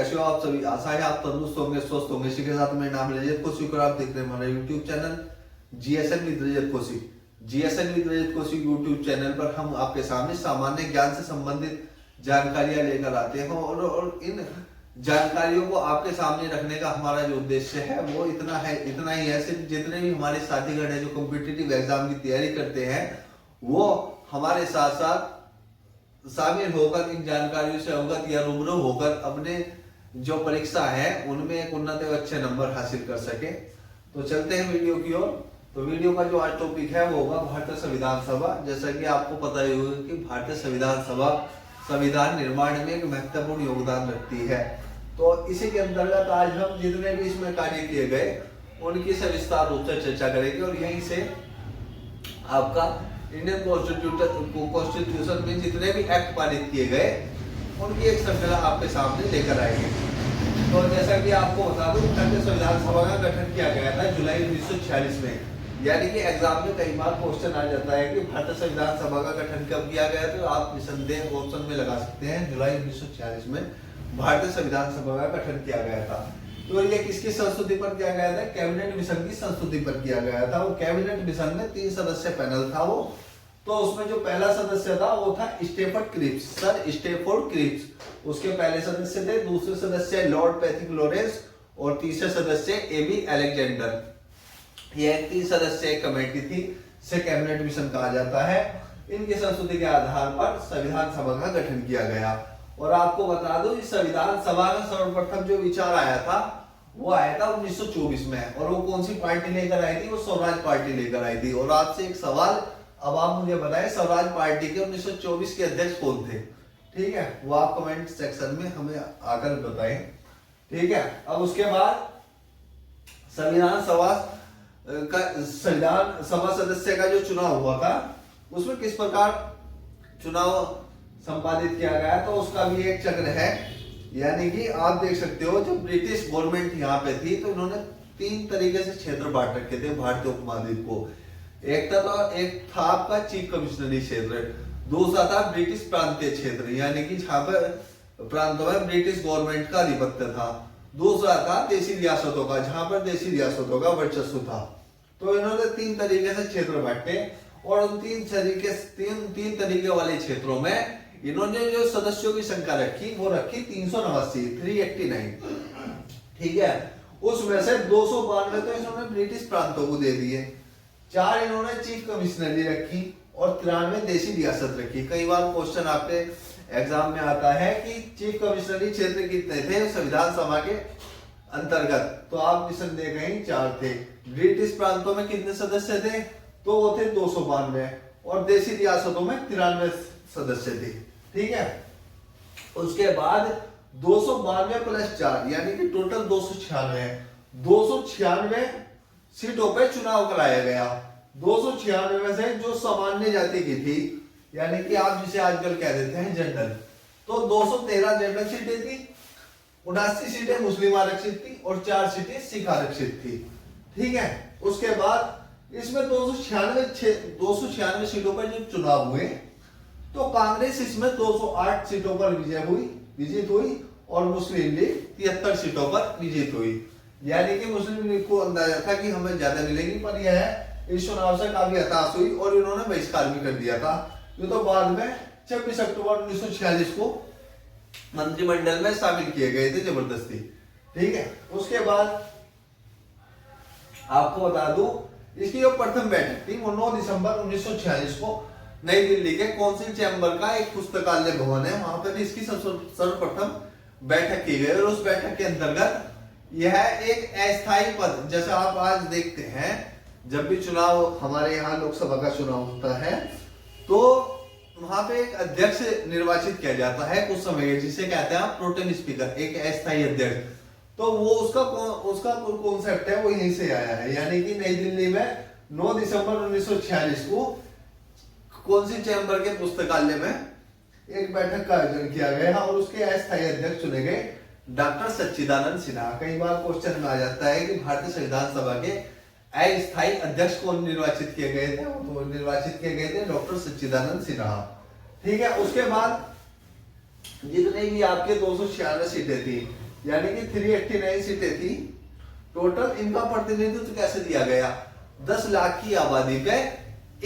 कैसे हो आप सभी। आशा है आप तंदुरुस्त होंगे, स्वस्थ होंगे। इसी के साथ मेरा नाम है रजत कौशिक और आप देख रहे हैं हमारा YouTube channel GSN with Rajat Kaushik. GSN with Rajat Kaushik YouTube channel पर हम आपके सामने सामान्य ज्ञान से संबंधित जानकारियां लेकर आते हैं और इन जानकारियों को आपके सामने रखने का हमारा जो उद्देश्य है वो इतना ही है। सिर्फ जितने भी हमारे साथीगण हैं जो कॉम्पिटिटिव एग्जाम की तैयारी करते हैं वो हमारे साथ साथ शामिल होकर इन जानकारियों से अवगत या रूबरू होकर अपने जो परीक्षा है उनमें एक उन्नत एवं अच्छे नंबर हासिल कर सके। तो चलते हैं वीडियो की ओर। तो वीडियो का जो आज टॉपिक है वो होगा भारतीय संविधान सभा। जैसा कि आपको पता ही होगा कि भारतीय संविधान सभा संविधान निर्माण में एक महत्वपूर्ण योगदान रखती है। तो इसी के अंतर्गत आज हम जितने भी इसमें कार्य किए गए उनकी सविस्तार रूप से चर्चा करेंगे और यहीं से आपका इंडियन कॉन्स्टिट्यूशन में जितने भी एक्ट पारित किए गए उनकी एक श्रृंखला आपके सामने लेकर आएंगे। तो जैसा कि आपको बता दूं, भारतीय संविधान सभा का गठन किया गया था जुलाई 1946 में। यानी कि एग्जाम में कई बार क्वेश्चन आ जाता है कि भारतीय संविधान सभा का गठन कब किया गया, तो आप निसंदेह ऑप्शन में लगा सकते हैं जुलाई 1946 में भारतीय संविधान सभा का गठन किया गया था। तो ये किसकी संस्तुति पर किया गया था? कैबिनेट मिशन की संस्तुति पर किया गया था। वो कैबिनेट मिशन में 3 सदस्य पैनल था वो। तो उसमें जो पहला सदस्य था वो था Stafford Cripps, sir Stafford Cripps. उसके पहले सदस्य थे, दूसरे सदस्य लॉर्ड पैथिक लॉरेंस और तीसरे सदस्य एबी अलेक्जेंडर। ये 3 सदस्य कमेटी थी, इसे कैबिनेट मिशन कहा जाता है। इनकी संस्तुति के आधार पर संविधान सभा का गठन किया गया। और आपको बता दूं, इस संविधान सभा का सर्वप्रथम जो विचार आया था वो आया था 1924 में। और वो कौन सी पार्टी लेकर आई थी? वो स्वराज पार्टी लेकर आई थी। और आपसे एक सवाल, अब आप मुझे बताएं स्वराज पार्टी के 1924 के अध्यक्ष कौन थे? ठीक है, वो आप कमेंट सेक्शन में हमें आकर बताएं। ठीक है, अब उसके बाद संविधान सभा सदस्य का जो चुनाव हुआ था उसमें किस प्रकार चुनाव संपादित किया गया, तो उसका भी एक चक्र है। यानी कि आप देख सकते हो, जब ब्रिटिश गवर्नमेंट यहाँ पे थी तो इन्होंने 3 तरीके से क्षेत्र बांट रखे थे भारतीय उपमहाद्वीप को। एक था आपका चीफ कमिश्नरी क्षेत्र, दूसरा था ब्रिटिश प्रांतीय क्षेत्र यानी कि जहां पर प्रांतों में ब्रिटिश गवर्नमेंट का आधिपत्य था, दूसरा था देशी रियासतों का, जहां पर देशी रियासतों का वर्चस्व था। तो इन्होंने 3 तरीके से क्षेत्र बांटे और उन 3 तरीके वाले क्षेत्रों में इन्होंने जो सदस्यों की संख्या रखी वो रखी 389। ठीक है, उसमें से 292 तो इन्होंने ब्रिटिश प्रांतों को दे दिए, 4 इन्होंने चीफ कमिश्नरी रखी और 93 देशी रियासत रखी। कई बार क्वेश्चन आपके एग्जाम में आता है कि चीफ कमिश्नरी क्षेत्र कितने थे संविधान सभा के अंतर्गत, तो आप निसंदेह कहीं 4 थे। ब्रिटिश प्रांतों में कितने सदस्य थे? तो वो थे 292 और देशी रियासतों में 93 सदस्य थे। ठीक है, उसके बाद 292 प्लस 4 यानी कि टोटल 296 सीटों पे चुनाव कराया गया। 296 में से जो सामान्य जाति की थी, यानी कि आप जिसे आजकल कह देते हैं जनरल, तो 213 जनरल सीटें थी, 79 सीटें मुस्लिम आरक्षित थी और 4 सीटें सिख आरक्षित थी। ठीक है, उसके बाद इसमें 296 सीटों पर जब चुनाव हुए तो कांग्रेस इसमें 208 सीटों पर विजित हुई और मुस्लिम लीग 73 सीटों पर विजित हुई। यानी कि मुस्लिम लीग को अंदाजा था कि हमें ज्यादा मिलेगी, पर यह इस चुनाव से काफी हताश हुई और इन्होंने बहिष्कार भी कर दिया था। ये तो बाद में 26 अक्टूबर 1946 को मंत्रिमंडल में शामिल किए गए थे जबरदस्ती। ठीक है, उसके बाद आपको बता दूं, इसकी जो प्रथम बैठक थी वो 9 दिसंबर 1946 को नई दिल्ली के काउंसिल चैम्बर का एक पुस्तकालय भवन है, वहां पर इसकी सर्वप्रथम बैठक की गई। और उस बैठक के अंतर्गत यह एक अस्थायी पद, जैसे आप आज देखते हैं जब भी चुनाव हमारे यहाँ लोकसभा का चुनाव होता है तो वहां पे एक अध्यक्ष निर्वाचित किया जाता है कुछ समय, जिसे कहते हैं प्रोटेम स्पीकर, एक अस्थायी अध्यक्ष। तो वो उसका कॉन्सेप्ट है वो यहीं से आया है। यानी कि नई दिल्ली में 9 दिसंबर 1946 को काउंसिल चैम्बर के पुस्तकालय में एक बैठक का आयोजन किया गया और उसके अस्थायी अध्यक्ष चुने गए डॉक्टर सच्चिदानंद सिन्हा। कई बार क्वेश्चन में आ जाता है कि भारतीय संविधान सभा के अस्थायी अध्यक्ष कौन निर्वाचित किए गए थे? तो निर्वाचित किए गए थे डॉक्टर सच्चिदानंद सिन्हा। ठीक है, उसके बाद जितने भी आपके 296 सीटें थी यानी कि 389 सीटें थी टोटल। इनका प्रतिनिधित्व कैसे दिया गया? 10 लाख की आबादी पे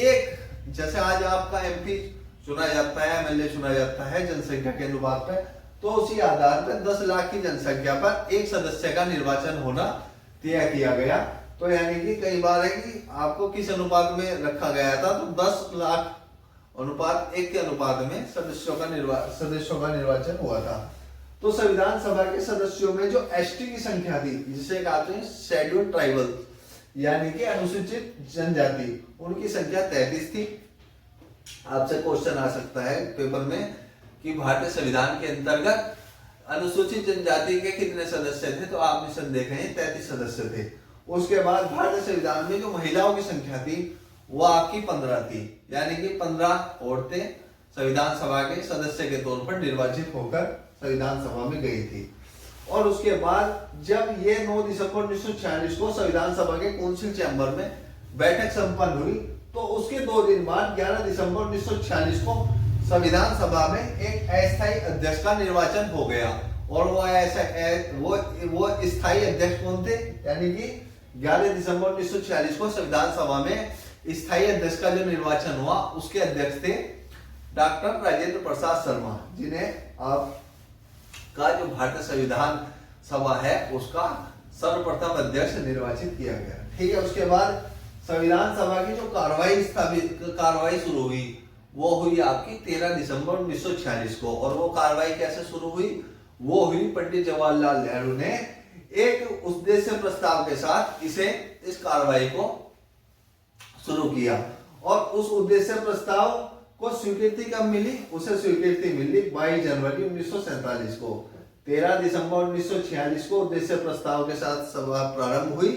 एक, जैसे आज आपका एमपी चुना जाता है, एमएलए चुना जाता है जनसंख्या के अनुपात पे, तो उसी आधार पर 10 लाख की जनसंख्या पर एक सदस्य का निर्वाचन होना तय किया गया। तो यानी कि कई बार है कि आपको किस अनुपात में रखा गया था, तो 10 लाख अनुपात 1 के अनुपात में सदस्यों का निर्वाचन हुआ था। तो संविधान सभा के सदस्यों में जो एसटी की संख्या थी, जिसे कहते हैं शेड्यूल्ड ट्राइबल यानी कि अनुसूचित जनजाति, उनकी संख्या 33 थी। आपसे क्वेश्चन आ सकता है पेपर में कि भारतीय संविधान के अंतर्गत अनुसूचित जनजाति के कितने सदस्य थे, तो आप निसंदेह कहें 33 सदस्य थे। उसके बाद भारतीय संविधान में जो महिलाओं की संख्या थी वो आपकी 15 थी, यानी कि 15 औरतें संविधान सभा के सदस्य के तौर पर निर्वाचित होकर संविधान सभा में गई थी। और उसके बाद जब ये 9 दिसंबर 1946 को संविधान सभा के काउंसिल चैम्बर में बैठक संपन्न हुई, तो उसके 2 दिन बाद 11 दिसंबर 1946 को संविधान सभा में एक अस्थायी अध्यक्ष का निर्वाचन हो गया। और वो स्थायी अध्यक्ष कौन थे? यानी कि 11 दिसंबर 1946 को संविधान सभा में स्थायी अध्यक्ष का जो निर्वाचन हुआ, उसके अध्यक्ष थे डॉक्टर राजेंद्र प्रसाद शर्मा, जिन्हें आप का जो भारतीय संविधान सभा है उसका सर्वप्रथम अध्यक्ष निर्वाचित किया गया। ठीक है। उसके बाद संविधान सभा की जो कार्रवाई शुरू हुई वो हुई आपकी 13 दिसंबर 1946 को। और वो कार्रवाई कैसे शुरू हुई? वो हुई पंडित जवाहरलाल नेहरू ने एक उद्देश्य प्रस्ताव के साथ इस कार्रवाई को शुरू किया। और उस उद्देश्य प्रस्ताव को स्वीकृति कब मिली? उसे स्वीकृति मिली 22 जनवरी 1947 को। 13 दिसंबर 1946 को उद्देश्य प्रस्ताव के साथ सभा प्रारंभ हुई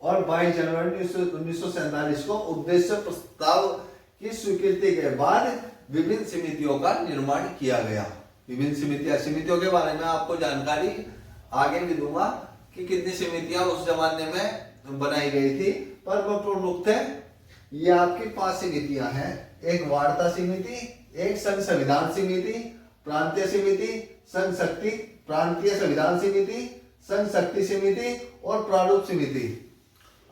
और 22 जनवरी 1947 को उद्देश्य प्रस्ताव की स्वीकृति के बाद विभिन्न समितियों का निर्माण किया गया। विभिन्न समितियों के बारे में आपको जानकारी आगे भी दूंगा कि कितनी समितियां उस जमाने में बनाई गई थी, पर वो प्रमुख थे ये आपकी 5 समितियां हैं। एक वार्ता समिति, एक संघ संविधान समिति, प्रांतीय समिति, संघ शक्ति, प्रांतीय संविधान समिति, संघ शक्ति समिति और प्रारूप समिति।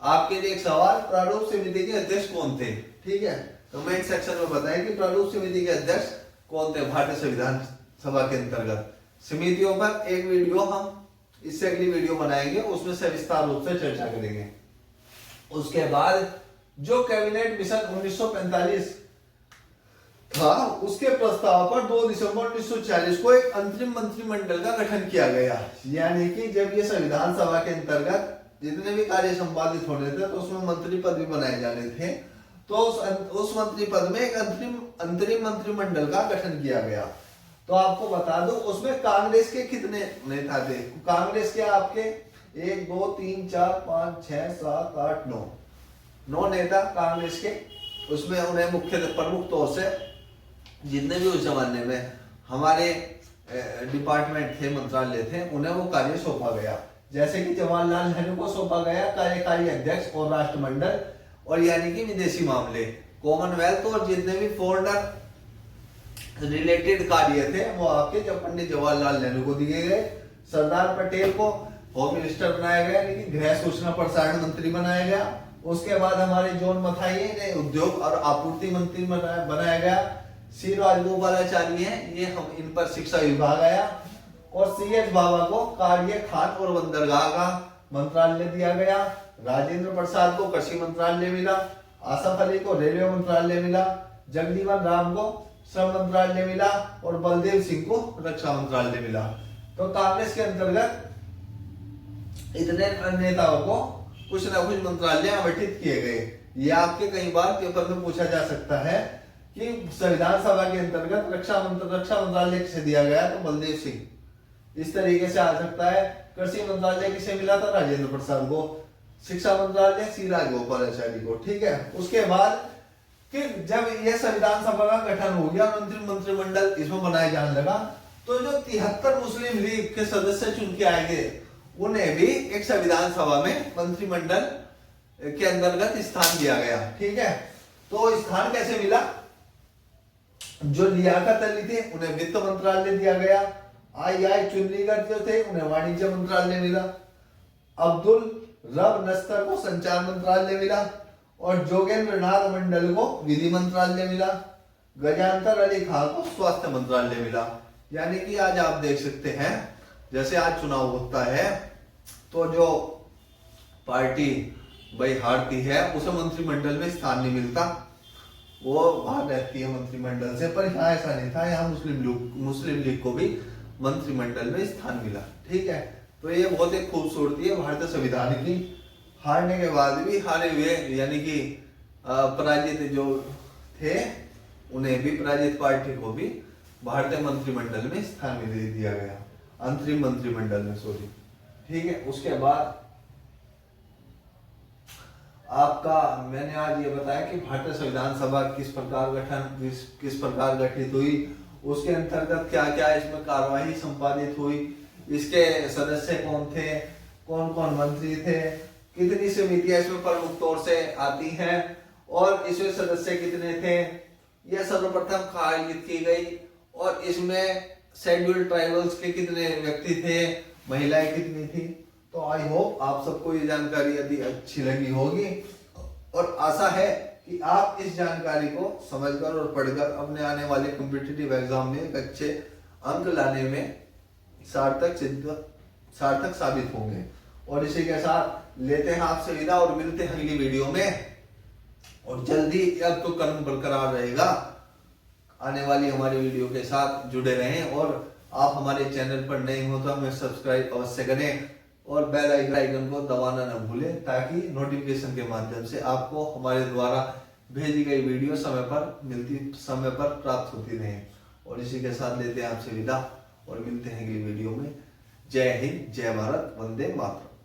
आपके लिए एक सवाल, प्रारूप समिति के अध्यक्ष कौन थे? ठीक है, कमेंट सेक्शन में बताएं कि प्रारूप समिति के अध्यक्ष कौन थे भारतीय संविधान सभा के अंतर्गत। समितियों पर एक वीडियो हम इससे अगली वीडियो बनाएंगे, उसमें से विस्तार रूप से चर्चा करेंगे। उसके बाद जो कैबिनेट मिशन 1945 था, उसके प्रस्ताव पर 2 दिसंबर 1940 को एक अंतरिम मंत्रिमंडल का गठन किया गया। यानी कि जब ये संविधान सभा के अंतर्गत जितने भी कार्य संपादित होने थे तो उसमें मंत्री पद भी बनाए जाने थे, तो उस मंत्री पद में एक अंतरिम मंत्रिमंडल का गठन किया गया। तो आपको बता दूं उसमें कांग्रेस के कितने नेता थे? कांग्रेस के आपके 1 2 3 4 5 6 7 8 9 नेता कांग्रेस के। उसमें उन्हें मुख्य प्रमुख तौर से जितने भी उस जमाने में हमारे डिपार्टमेंट थे, मंत्रालय थे, उन्हें वो कार्य सौंपा गया। जैसे कि जवाहरलाल नेहरू को सौंपा गया कार्यकारी अध्यक्ष और राष्ट्रमंडल, और यानी कि विदेशी मामले, कॉमनवेल्थ और जितने भी फॉरेनर रिलेटेड कार्य थे वो आपके जब पंडित जवाहरलाल नेहरू को दिए गए। सरदार पटेल को होम मिनिस्टर बनाया गया, यानी कि गृह सूचना प्रसारण मंत्री बनाया गया। उसके बाद हमारे जॉन मथाई ने उद्योग और आपूर्ति मंत्री बनाया गया। सी राजगोपालाचारी हैं, ये हम इन पर शिक्षा विभाग आया। और सीएच बाबा को कार्य, खान और बंदरगाह का मंत्रालय दिया गया। राजेंद्र प्रसाद को कृषि मंत्रालय मिला। आसफ अली को रेलवे मंत्रालय मिला। जगजीवन राम को श्रम मंत्रालय मिला और बलदेव सिंह को रक्षा मंत्रालय मिला। तो कांग्रेस के अंतर्गत इतने नेताओं को कुछ न कुछ मंत्रालय आवंटित किए गए। ये आपके कई बार पेपर में पूछा जा सकता है कि संविधान सभा के अंतर्गत रक्षा मंत्रालय किसे दिया गया, तो बलदेव सिंह। इस तरीके से आ सकता है। कृषि मंत्रालय किसे मिला था? राजेंद्र प्रसाद को। शिक्षा मंत्रालय सी राजगोपालाचारी को। ठीक है। उसके बाद फिर जब यह संविधान सभा का गठन हो गया, मंत्रिमंडल इसमें बनाया जाने लगा, तो जो 73 मुस्लिम लीग के सदस्य चुन के आएंगे उन्हें भी एक संविधान सभा में मंत्रिमंडल के अंतर्गत स्थान दिया गया। ठीक है। तो स्थान कैसे मिला? जो लियाकत अली थे उन्हें वित्त मंत्रालय दिया गया। आई चुन्नीगढ़ जो थे उन्हें वाणिज्य मंत्रालय मिला, अब्दुल रब नस्तर को संचार मंत्रालय मिला और जोगेंद्र नाथ मंडल को विधि मंत्रालय मिला, गजानतर अली खान को स्वास्थ्य मंत्रालय मिला। यानी कि आज आप देख सकते हैं जैसे आज चुनाव होता है तो जो पार्टी भाई हारती है उसे मंत्रिमंडल में स्थान नहीं मिलता, वो बाहर रहती है मंत्रिमंडल से। पर यहाँ ऐसा नहीं था, यहाँ मुस्लिम लीग को भी मंत्रिमंडल में स्थान मिला। ठीक है, तो ये बहुत एक खूबसूरती है भारतीय संविधान की। हारने के बाद भी हारे हुए यानी कि पराजित जो थे उन्हें भी, पराजित पार्टी को भी भारतीय मंत्रिमंडल में स्थान दे दिया गया, अंतरिम मंत्रिमंडल में, सॉरी। ठीक है, उसके बाद आपका मैंने आज ये बताया कि भारतीय संविधान सभा किस प्रकार गठित हुई, उसके अंतर्गत क्या क्या इसमें कार्यवाही संपादित हुई, इसके सदस्य कौन थे, कौन कौन मंत्री थे, कितनी समितियां इसमें प्रमुख तौर से आती हैं और इसमें सदस्य कितने थे, यह सर्वप्रथम आयोजित की गई। और इसमें शेड्यूल ट्राइबल्स के कितने व्यक्ति थे, महिलाएं कितनी थी। तो आई होप आप सबको ये जानकारी यदि अच्छी लगी होगी और आशा है कि आप इस जानकारी को समझकर और पढ़कर अपने आने वाले कॉम्पिटिटिव एग्जाम में एक अच्छे अंक लाने में सार्थक साबित होंगे। और इसी के साथ लेते हैं आपसे विदा और मिलते हैं अगली वीडियो में। और जल्दी, अब तो कर्म बरकरार रहेगा, आने वाली हमारी वीडियो के साथ जुड़े रहें। और आप हमारे चैनल पर नए हो तो हमें सब्सक्राइब अवश्य करें और बेल आइकन को दबाना न भूलें ताकि नोटिफिकेशन के माध्यम से आपको हमारे द्वारा भेजी गई वीडियो समय पर प्राप्त होती रहे। और इसी के साथ लेते हैं आपसे विदा और मिलते हैं अगली वीडियो में। जय हिंद, जय भारत, वंदे मातरम।